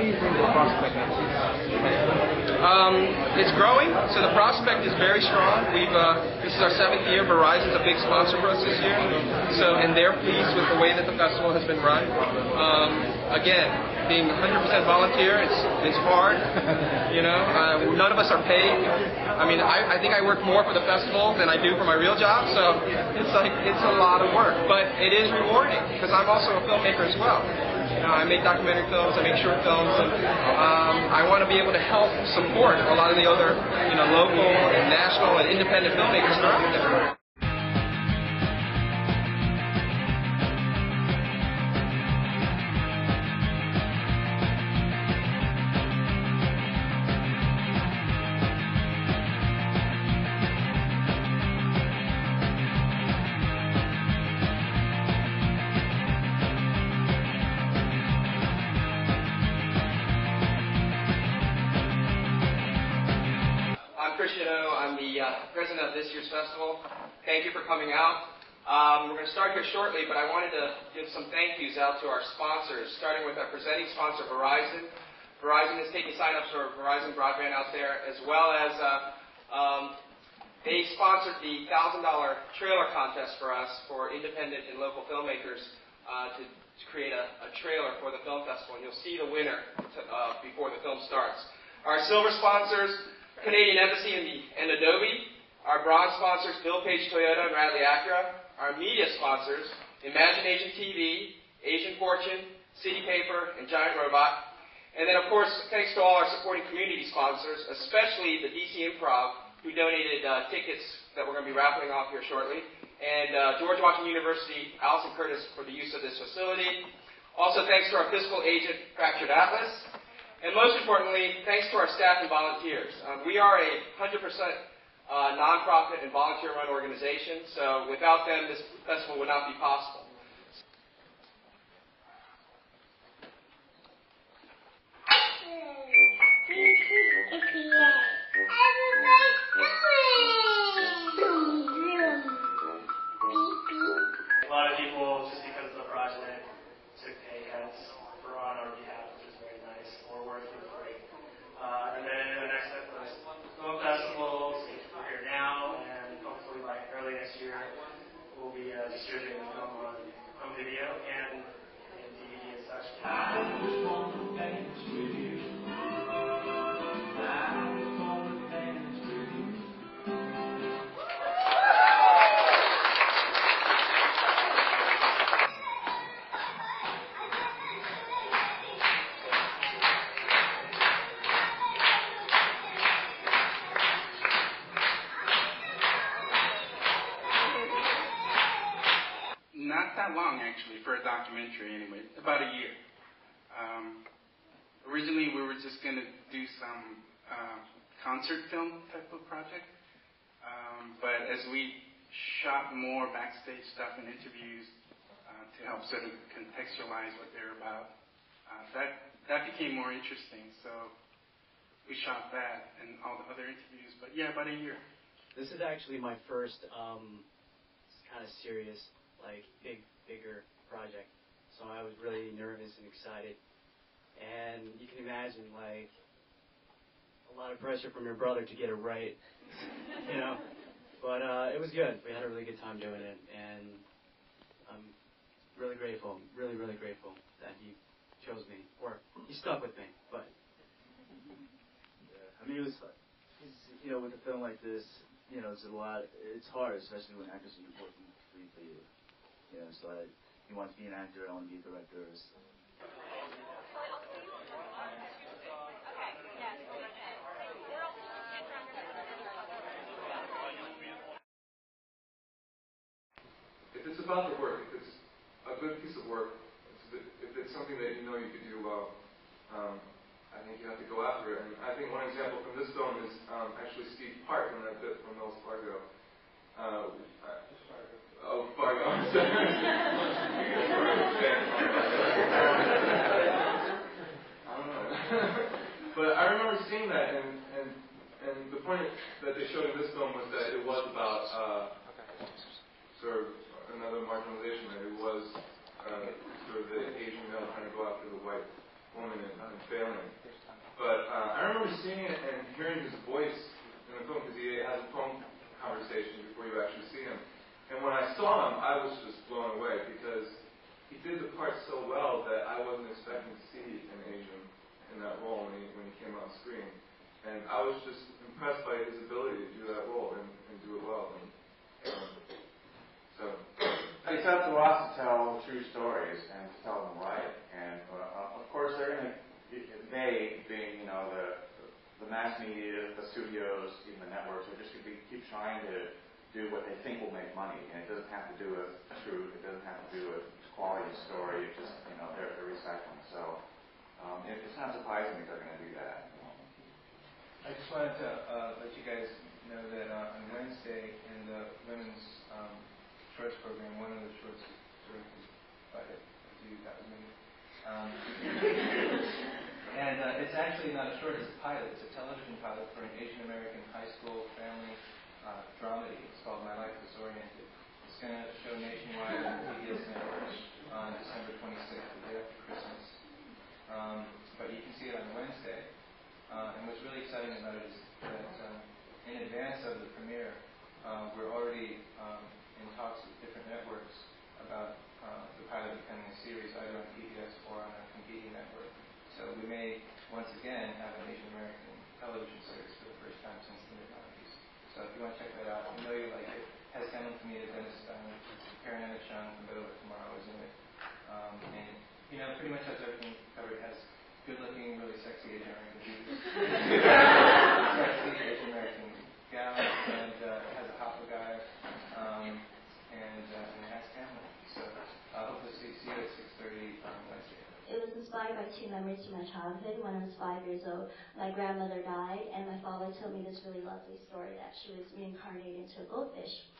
do you think the prospect of this festival? It's growing, so the prospect is very strong. This is our 7th year. Verizon's a big sponsor for us this year, and they're pleased with the way that the festival has been run. Again, being 100% volunteer, it's hard. None of us are paid. I mean, I think I work more for the festival than I do for my real job, so it's a lot of work. But it is rewarding because I'm also a filmmaker as well. I make documentary films, I make short films, and I want to be able to help support a lot of the other, local and national and independent filmmakers that are out there. I'm the president of this year's festival. Thank you for coming out. We're going to start here shortly, but I wanted to give some thank yous out to our sponsors, starting with our presenting sponsor, Verizon. Verizon is taking sign-ups for Verizon Broadband out there, as well as they sponsored the $1,000 trailer contest for us for independent and local filmmakers to create a trailer for the film festival. And you'll see the winner before the film starts. Our silver sponsors, Canadian Embassy and Adobe. Our bronze sponsors, Bill Page Toyota and Radley Acura. Our media sponsors, Imagination TV, Asian Fortune, City Paper, and Giant Robot. And then, of course, thanks to all our supporting community sponsors, especially the DC Improv, who donated tickets that we're going to be raffling off here shortly. And George Washington University, Allison Curtis, for the use of this facility. Also, thanks to our fiscal agent, Fractured Atlas. And most importantly, thanks to our staff and volunteers. We are a 100% nonprofit and volunteer-run organization, so without them, this festival would not be possible. A lot of people, just because of the project, took pay cuts for on our behalf, which is very nice. We're working for free. And then the next step was film festivals. We're here now, and hopefully by early next year, we'll be distributing the film on home video and DVD and such. Not that long, actually, for a documentary anyway, about a year. Originally, we were just going to do some concert film type of project, but as we shot more backstage stuff and interviews to help sort of contextualize what they're about, that became more interesting, so we shot that and all the other interviews, but yeah, about a year. This is actually my first kind of serious, bigger project. So I was really nervous and excited. And you can imagine, a lot of pressure from your brother to get it right, But it was good. We had a really good time doing it. And I'm really grateful, really, really grateful that he chose me. Or he stuck with me, but. Yeah, I mean, it was, with a film like this, it's hard, especially when actors are working free for you. So you want to be an actor, I want to be a director. If it's about the work, if it's a good piece of work, if it's something that you know you could do well, I think you have to go after it. And I think one example from this film is actually Steve Park in that bit from Wells Fargo. Fargo. I don't know. But I remember seeing that, and the point that they showed in this film was that it was about sort of another marginalization, that it was sort of the Asian male trying to go after the white woman and failing. But I remember seeing it and hearing his voice in the film because he has a phone conversation before you actually see him. And when I saw him, I was just blown away because he did the part so well that I wasn't expecting to see an Asian in that role when he came on screen. And I was just impressed by his ability to do that role and do it well. So it's up to us to tell true stories and to tell them right. And of course, they're going to, they being, the mass media, the studios, even the networks, are just going to keep trying to do what they think will make money. And it doesn't have to do with truth. It doesn't have to do with quality of story. It's just, they're recycling. So it's not surprising that they're going to do that. I just wanted to let you guys know that on Wednesday in the women's shorts program, one of the shorts is directed by a dude that was me. And it's actually not a short, it's a pilot. It's a television pilot for an Asian American high school family dramedy. It's called My Life Disoriented. It's going to show nationwide on the PBS network on December 26th, the day after Christmas. But you can see it on Wednesday. And what's really exciting about it is that in advance of the premiere, we're already in talks with different networks about the pilot becoming a series either on PBS or on a competing network. So we may once again have an Asian American television series for the first time since the mid-90s. So if you want to check that out, I know you like it. It has Samuel Kamita, Dennis Stein, Karen Anna-Chung from Better Luck Tomorrow is in it. And pretty much has everything covered. It has good-looking, really sexy Asian American dudes. Sexy Asian American gals, and it has a Hopper guy, and it has Tamil. So I hope to see you at 6:30 on Wednesday. It was inspired by two memories from my childhood. When I was 5 years old, my grandmother died, and my father told me this really lovely story that she was reincarnated into a goldfish.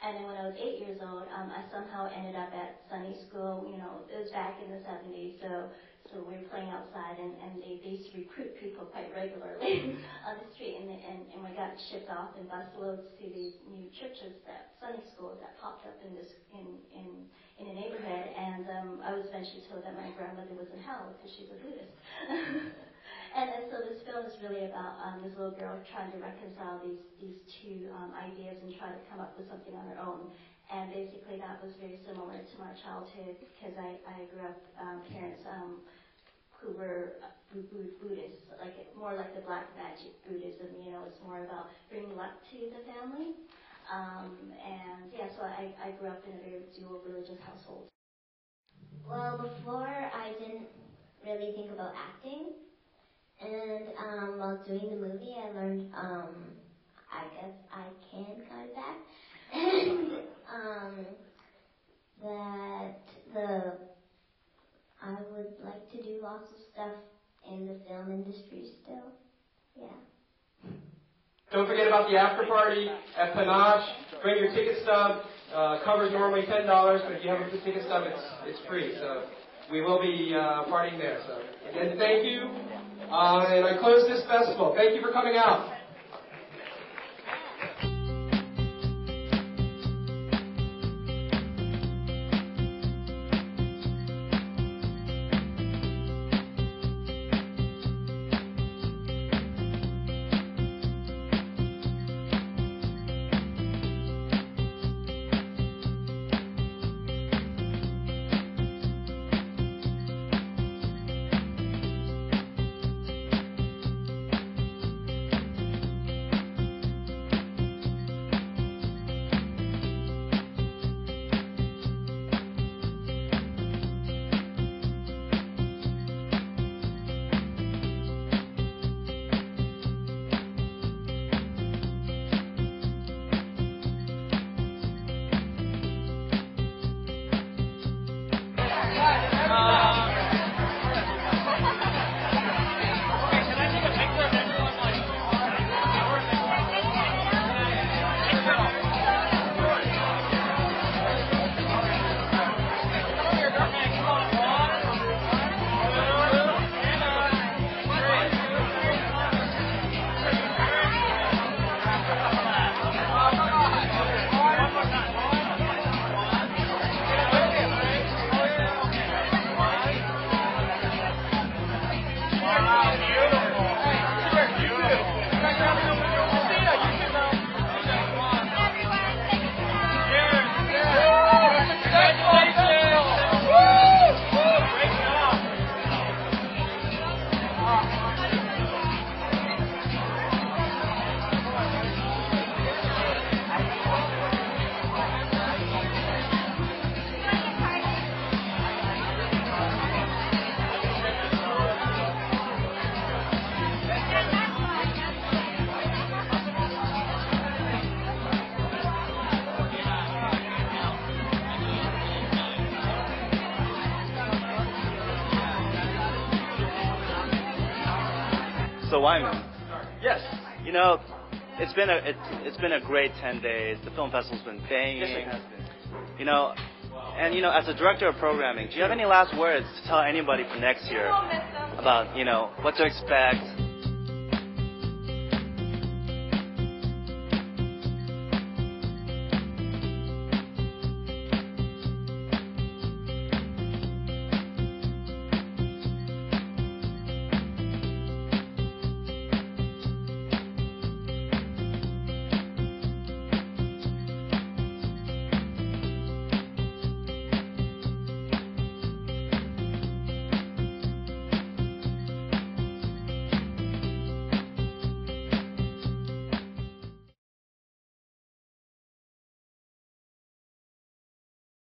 And then when I was 8 years old, I somehow ended up at Sunday school. It was back in the 70s, so we were playing outside, and they used to recruit people quite regularly on the street, and we got shipped off in busloads to these new churches, Sunday schools that popped up in the neighborhood, and I was eventually told that my grandmother was in hell because she's a Buddhist. And so this film is really about this little girl trying to reconcile these two ideas and try to come up with something on her own. And basically that was very similar to my childhood because I grew up parents who were Buddhists, more like the black magic Buddhism. It's more about bringing luck to the family. So I grew up in a very dual religious household. Well, before I didn't really think about acting. And while doing the movie, I learned, I guess I can kind of act, and that I would like to do lots of stuff in the film industry still. Yeah. Don't forget about the after party at Panache. Bring your ticket stub. Cover's normally $10, but if you have a ticket stub, it's free. So we will be partying there. So again, thank you. And I close this festival. Thank you for coming out. So Wyman, Yes. you know, it's been a great 10 days. The film festival's been banging. Yes, it has been. You know, and you know, as a director of programming, do you have any last words to tell anybody for next year about, you know, what to expect,